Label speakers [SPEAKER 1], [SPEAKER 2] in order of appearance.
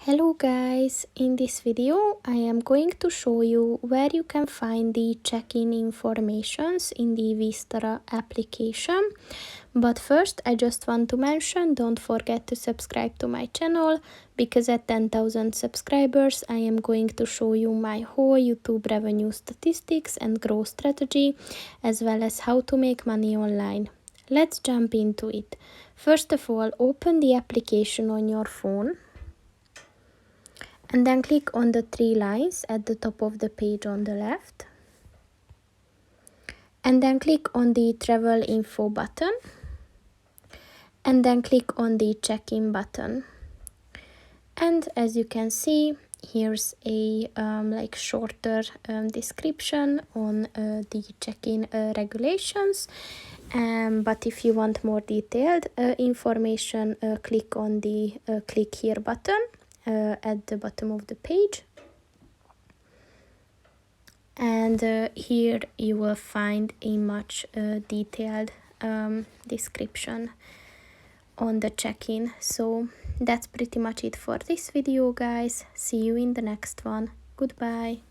[SPEAKER 1] Hello guys, in this video I am going to show you where you can find the check-in informations in the Vistara application. But first I just want to mention, don't forget to subscribe to my channel, because at 10,000 subscribers I am going to show you my whole YouTube revenue statistics and growth strategy, as well as how to make money online. Let's jump into it. First of all, open the application on your phone. And then click on the three lines at the top of the page on the left. And then click on the travel info button. And then click on the check-in button. And as you can see, here's a shorter description on the check-in regulations. But if you want more detailed information, click on the click here button at the bottom of the page. And here you will find a much detailed description on the check-in. So that's pretty much it for this video, guys. See you in the next one. Goodbye.